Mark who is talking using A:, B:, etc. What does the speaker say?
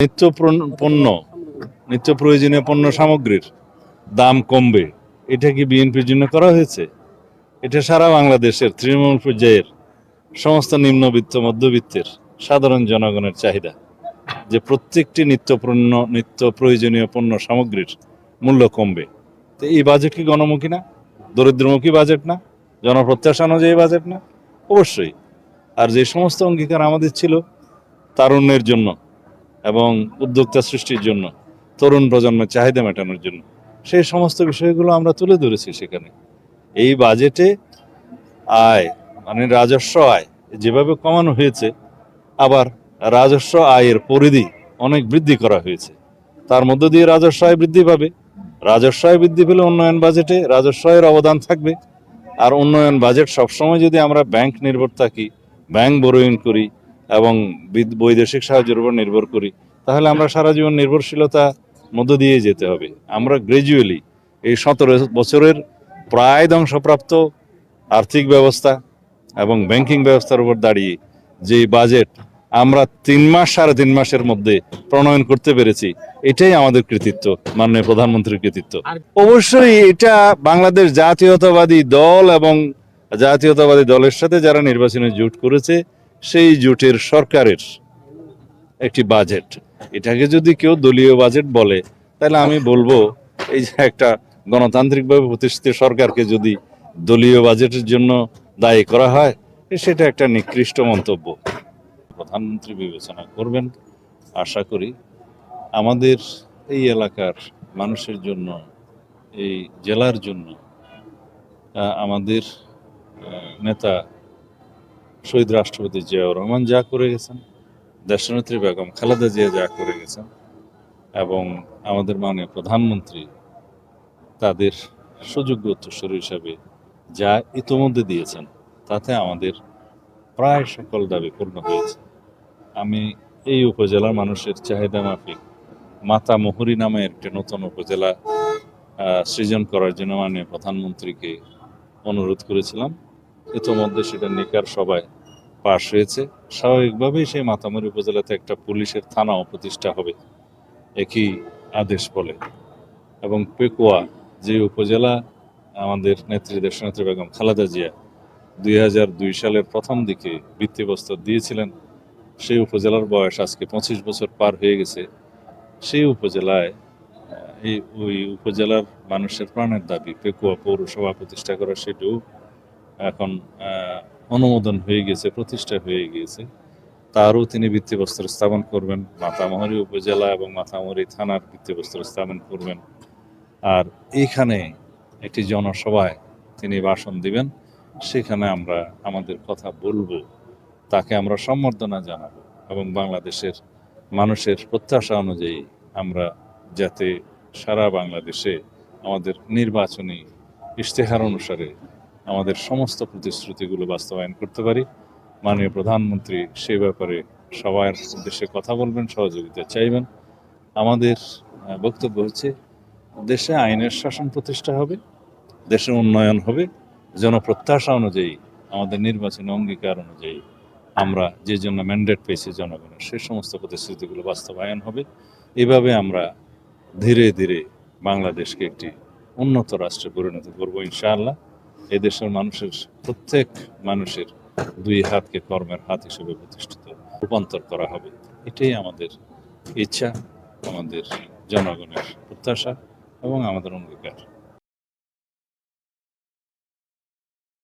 A: পণ্য নিত্য প্রয়োজনীয় পণ্য সামগ্রীর দাম কমবে, এটা কি বিএনপির জন্য করা হয়েছে? এটা সারা বাংলাদেশের তৃণমূল পর্যায়ের সমস্ত নিম্নবিত্ত মধ্যবিত্তের সাধারণ জনগণের চাহিদা যে প্রত্যেকটি নিত্য প্রয়োজনীয় পণ্য সামগ্রীর মূল্য কমবে। তো এই বাজেট কি গণমুখী না? দরিদ্রমুখী বাজেট না? জনপ্রত্যাশা অনুযায়ী বাজেট না? অবশ্যই। আর যে সমস্ত অঙ্গীকার আমাদের ছিল তারুণ্যের জন্য এবং উদ্যোক্তা সৃষ্টির জন্য, তরুণ প্রজন্মের চাহিদা মেটানোর জন্য, সেই সমস্ত বিষয়গুলো আমরা তুলে ধরেছি সেখানে। এই বাজেটে আয় মানে রাজস্ব আয় যেভাবে কমানো হয়েছে, আবার রাজস্ব আয়ের পরিধি অনেক বৃদ্ধি করা হয়েছে। তার মধ্য দিয়ে রাজস্ব আয় বৃদ্ধি পাবে। রাজস্ব আয় বৃদ্ধি পেলে উন্নয়ন বাজেটে রাজস্ব আয়ের অবদান থাকবে। আর উন্নয়ন বাজেট সবসময় যদি আমরা ব্যাংক নির্ভর থাকি, ব্যাংক বোরোইং করি এবং বৈদেশিক সাহায্যের উপর নির্ভর করি, তাহলে আমরা সারা জীবন নির্ভরশীলতা মধ্য দিয়ে যেতে হবে। আমরা গ্র্যাজুয়ালি এই 17 বছরের প্রায় ধ্বংসপ্রাপ্ত আর্থিক ব্যবস্থা এবং ব্যাংকিং ব্যবস্থার উপর দাঁড়িয়ে যে বাজেট আমরা 3 মাস 3.5 মাসের মধ্যে প্রণয়ন করতে পেরেছি, এটাই আমাদের কৃতিত্ব, মাননীয় প্রধানমন্ত্রীর কৃতিত্ব। অবশ্যই এটা বাংলাদেশ জাতীয়তাবাদী দল এবং জাতীয়তাবাদী দলের সাথে যারা নির্বাচনে জোট করেছে সেই জোটের সরকারের একটি বাজেট। এটাকে যদি কেউ দলীয় বাজেট বলে, তাহলে আমি বলবো এই যে একটা গণতান্ত্রিকভাবে প্রতিষ্ঠিত সরকারকে যদি দলীয় বাজেটের জন্য দায়ী করা হয়, সেটা একটা নিকৃষ্ট মন্তব্য। প্রধানমন্ত্রী বিবেচনা করবেন আশা করি। আমাদের এই এলাকার মানুষের জন্য, এই জেলার জন্য আমাদের নেতা শহীদ রাষ্ট্রপতি জিয়াউর রহমান যা করে গেছেন, দেশনেত্রী বেগম খালেদা জিয়া যা করে গেছেন, এবং আমাদের মাননীয় প্রধানমন্ত্রী তাদের সুযোগ্য উত্তরসূরি হিসাবে যা ইতোমধ্যে দিয়েছেন, তাতে আমাদের প্রায় সকল দাবি পূর্ণ হয়েছে। আমি এই উপজেলার মানুষের চাহিদা মাফিক মাতামুহুরী নামে একটি নতুন উপজেলা সৃজন করার জন্য মাননীয় প্রধানমন্ত্রীকে অনুরোধ করেছিলাম। ইতোমধ্যে সেটা নিকার সভায় পাশ হয়েছে। স্বাভাবিকভাবেই সেই মাতামুহুরী উপজেলাতে একটা পুলিশের থানাও প্রতিষ্ঠা হবে একই আদেশ বলে। এবং পেকুয়া যে উপজেলা আমাদের নেত্রী দেশনেত্রী বেগম খালেদা জিয়া 2002 সালের প্রথম দিকে ভিত্তিপ্রস্তর দিয়েছিলেন, সেই উপজেলার বয়স আজকে 25 বছর পার হয়ে গেছে। সেই উপজেলায় ওই উপজেলার মানুষের প্রাণের দাবি পেকুয়া পৌরসভা প্রতিষ্ঠা করা, সেটাও এখন অনুমোদন হয়ে গেছে, প্রতিষ্ঠা হয়ে গিয়েছে। তারও তিনি ভিত্তিপ্রস্তর স্থাপন করবেন। মাতামুহুরী উপজেলা এবং মাতামুহুরী থানার ভিত্তিপ্রস্তর স্থাপন করবেন। আর এইখানে একটি জনসভায় তিনি ভাষণ দিবেন, সেখানে আমরা আমাদের কথা বলবো, তাকে আমরা সম্বর্ধনা জানাবো এবং বাংলাদেশের মানুষের প্রত্যাশা অনুযায়ী আমরা যাতে সারা বাংলাদেশে আমাদের নির্বাচনী ইশতেহার অনুসারে আমাদের সমস্ত প্রতিশ্রুতিগুলো বাস্তবায়ন করতে পারি, মাননীয় প্রধানমন্ত্রী সেই ব্যাপারে সবার উদ্দেশ্যে কথা বলবেন, সহযোগিতা চাইবেন। আমাদের বক্তব্য হচ্ছে দেশে আইনের শাসন প্রতিষ্ঠা হবে, দেশের উন্নয়ন হবে, জনপ্রত্যাশা অনুযায়ী আমাদের নির্বাচনী অঙ্গীকার অনুযায়ী আমরা যে জন্য ম্যান্ডেট পেয়েছি জনগণের, সেই সমস্ত প্রতিশ্রুতিগুলো বাস্তবায়ন হবে। এভাবে আমরা ধীরে ধীরে বাংলাদেশকে একটি উন্নত রাষ্ট্রে পরিণত করব ইনশাআল্লাহ। এদেশের মানুষের প্রত্যেক মানুষের 2 হাতকে কর্মের হাত হিসেবে প্রতিষ্ঠিত রূপান্তর করা হবে। এটাই আমাদের ইচ্ছা, আমাদের জনগণের প্রত্যাশা এবং আমাদের অঙ্গীকার।